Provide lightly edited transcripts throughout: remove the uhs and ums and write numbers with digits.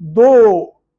2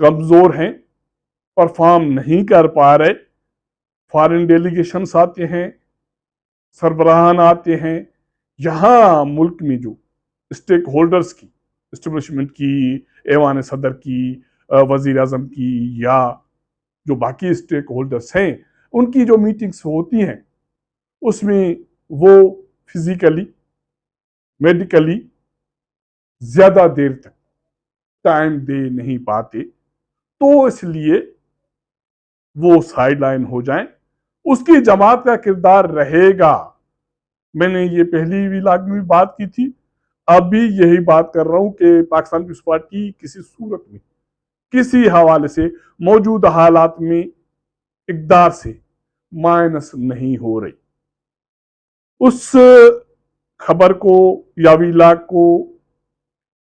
کمزور ہیں، پرفارم نہیں کر پا رہے، فارن ڈیلیگیشنز آتے ہیں، سربراہان آتے ہیں، یہاں ملک میں جو اسٹیک ہولڈرز کی، اسٹیبلشمنٹ کی، ایوان صدر کی، وزیر اعظم کی، یا جو باقی اسٹیک ہولڈرز ہیں، ان کی جو میٹنگز ہوتی ہیں اس میں وہ فزیکلی، میڈیکلی زیادہ دیر تک ٹائم دے نہیں پاتے، تو اس لیے وہ سائیڈ لائن ہو جائیں۔ اس کی جماعت کا کردار رہے گا۔ میں نے یہ پہلی ویلاگ میں بھی بات کی تھی، اب بھی یہی بات کر رہا ہوں کہ پاکستان پیپلز پارٹی کسی صورت میں، کسی حوالے سے موجودہ حالات میں اقدار سے مائنس نہیں ہو رہی۔ اس خبر کو یا ویلاگ کو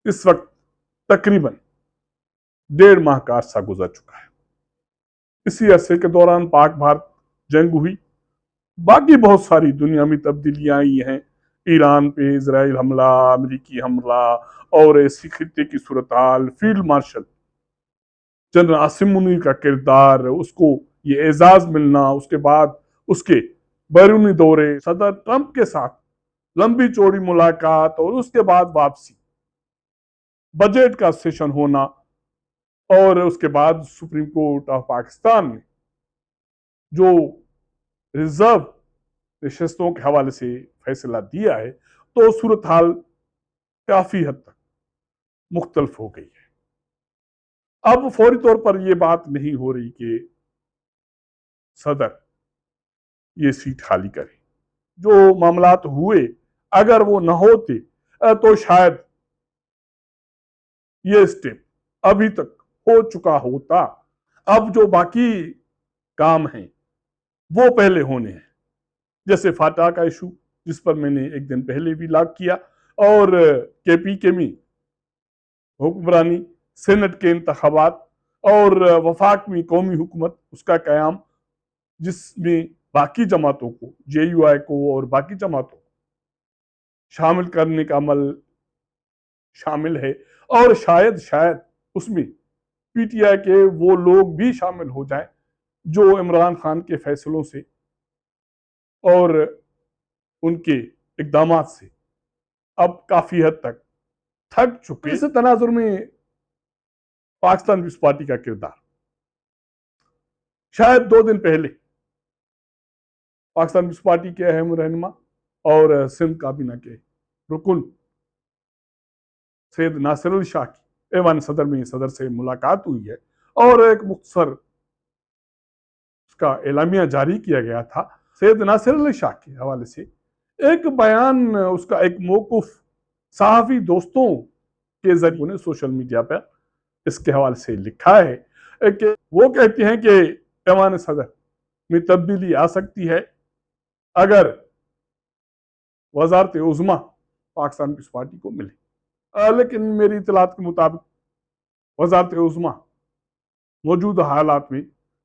اس وقت تقریباً 1.5 ماہ کا عرصہ گزر چکا ہے۔ اسی عرصے کے دوران پاک بھارت جنگ ہوئی، باقی بہت ساری دنیا میں تبدیلیاں آئی ہیں، ایران پہ اسرائیل حملہ، امریکی حملہ، اور ایسی خطے کی صورتحال، field marshal general Asim Munir کا کردار، اس کو یہ اعزاز ملنا، اس کے بعد اس کے بیرونی دورے، صدر ٹرمپ کے ساتھ لمبی چوڑی ملاقات، اور اس کے بعد واپسی، بجٹ کا سیشن ہونا، اور اس کے بعد سپریم کورٹ آف پاکستان نے جو ریزرو نشستوں کے حوالے سے فیصلہ دیا ہے، تو صورتحال کافی حد تک مختلف ہو گئی ہے۔ اب فوری طور پر یہ بات نہیں ہو رہی کہ صدر یہ سیٹ خالی کرے۔ جو معاملات ہوئے، اگر وہ نہ ہوتے تو شاید یہ سٹیپ ابھی تک ہو چکا ہوتا۔ اب جو باقی کام ہیں وہ پہلے ہونے ہیں، جیسے فاٹا کا ایشو، جس پر میں نے ایک دن پہلے بھی لاگ کیا، اور کے پی کے میں حکمرانی، سینٹ کے انتخابات، اور وفاق میں قومی حکومت، اس کا قیام، جس میں باقی جماعتوں کو، جے یو آئی کو اور باقی جماعتوں کو شامل کرنے کا عمل شامل ہے، اور شاید اس میں پی ٹی آئی کے وہ لوگ بھی شامل ہو جائیں جو عمران خان کے فیصلوں سے اور ان کے اقدامات سے اب کافی حد تک تھک چکے۔ اس تناظر میں پاکستان پیپلز پارٹی کا کردار، شاید 2 دن پہلے پاکستان پیپلز پارٹی کے اہم رہنما اور سندھ کابینہ کے رکن سید ناصر علی شاہ کی ایوان صدر میں صدر سے ملاقات ہوئی ہے، اور ایک مختصر اس کا اعلامیہ جاری کیا گیا تھا۔ سید ناصر علی شاہ کے حوالے سے ایک بیان، اس کا ایک موقف صحافی دوستوں کے ذریعے نے سوشل میڈیا پر اس کے حوالے سے لکھا ہے کہ وہ کہتے ہیں کہ ایوان صدر میں تبدیلی آ سکتی ہے اگر وزارت عظمیٰ پاکستان پیپلز پارٹی کو ملے، لیکن میری اطلاعات کے مطابق وزارت عظمیٰ موجودہ حالات میں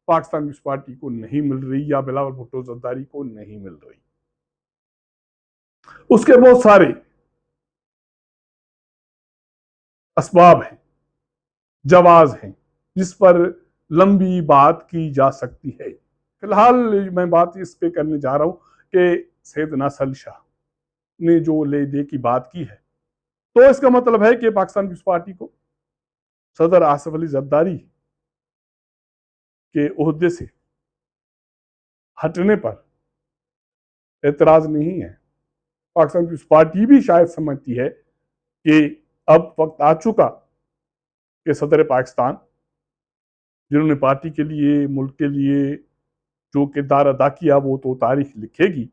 پاکستان پیپلز پارٹی کو نہیں مل رہی، یا بلاول بھٹو زرداری کو نہیں مل رہی۔ اس کے بہت سارے اسباب ہیں، جواز ہیں، جس پر لمبی بات کی جا سکتی ہے۔ فی الحال میں بات اس پہ کرنے جا رہا ہوں کہ سید ناصر علی شاہ نے جو لے دے کی بات کی ہے، تو اس کا مطلب ہے کہ پاکستان پیپلز پارٹی کو صدر آصف علی زرداری کے عہدے سے ہٹنے پر اعتراض نہیں ہے۔ پاکستان پیپلز پارٹی بھی شاید سمجھتی ہے کہ اب وقت آ چکا کہ صدر پاکستان، جنہوں نے پارٹی کے لیے، ملک کے لیے جو کردار ادا کیا وہ تو تاریخ لکھے گی،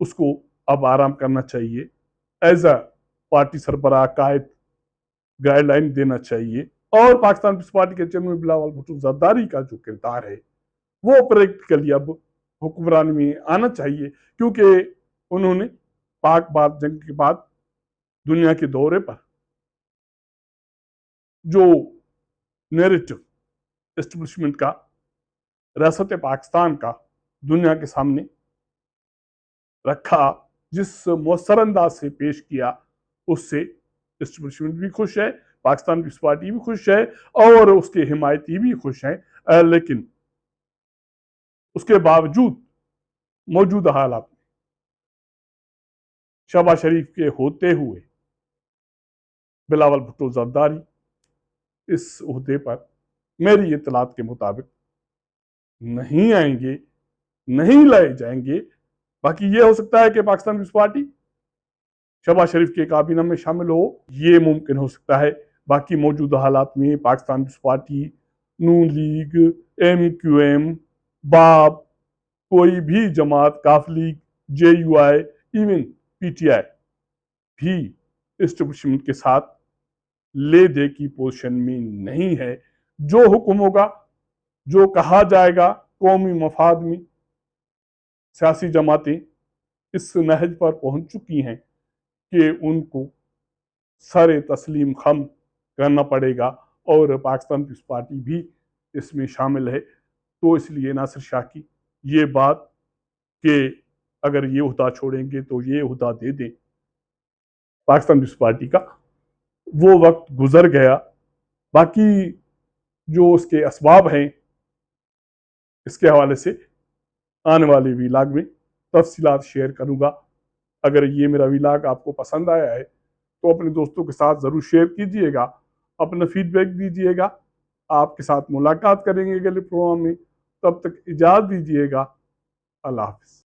اس کو اب آرام کرنا چاہیے، ایز اے پارٹی سربراہ قائد گائیڈ لائن دینا چاہیے، اور پاکستان پیپلز پارٹی کے چیئرمین بلاول بھٹو زرداری کا جو کردار ہے وہ پریکٹیکلی اب حکمرانی میں آنا چاہیے، کیونکہ انہوں نے پاک بھارت جنگ کے بعد دنیا کے دورے پر جو نیریٹو اسٹیبلشمنٹ کا، ریاست پاکستان کا دنیا کے سامنے رکھا، جس مؤثر انداز سے پیش کیا، اس سے اسٹیبلشمنٹ بھی خوش ہے، پاکستان پیپلز پارٹی بھی خوش ہے اور اس کے حمایتی بھی خوش ہیں، لیکن اس کے باوجود موجودہ حالات میں شہباز شریف کے ہوتے ہوئے بلاول بھٹو زرداری اس عہدے پر میری اطلاعات کے مطابق نہیں آئیں گے، نہیں لائے جائیں گے۔ باقی یہ ہو سکتا ہے کہ پاکستان پیپلز پارٹی شہباز شریف کے کابینہ میں شامل ہو، یہ ممکن ہو سکتا ہے۔ باقی موجودہ حالات میں پاکستان پیپلز پارٹی، نون لیگ، MQM، باپ، کوئی بھی جماعت، کاف لیگ، JUI، ایون PTI بھی اسٹیبلشمنٹ کے ساتھ لے دے کی پوزیشن میں نہیں ہے۔ جو حکم ہوگا، جو کہا جائے گا قومی مفاد میں، سیاسی جماعتیں اس نہج پر پہنچ چکی ہیں کہ ان کو سر تسلیم خم کرنا پڑے گا، اور پاکستان پیپلز پارٹی بھی اس میں شامل ہے۔ تو اس لیے ناصر شاہ کی یہ بات کہ اگر یہ عہدہ چھوڑیں گے تو یہ عہدہ دے دیں، پاکستان پیپلز پارٹی کا وہ وقت گزر گیا۔ باقی جو اس کے اسباب ہیں، اس کے حوالے سے آنے والے ویلاگ میں تفصیلات شیئر کروں گا۔ اگر یہ میرا ویلاگ آپ کو پسند آیا ہے تو اپنے دوستوں کے ساتھ ضرور شیئر کیجئے گا، اپنا فیڈ بیک دیجئے گا۔ آپ کے ساتھ ملاقات کریں گے اگلے پروگرام میں، تب تک اجازت دیجئے گا۔ اللہ حافظ۔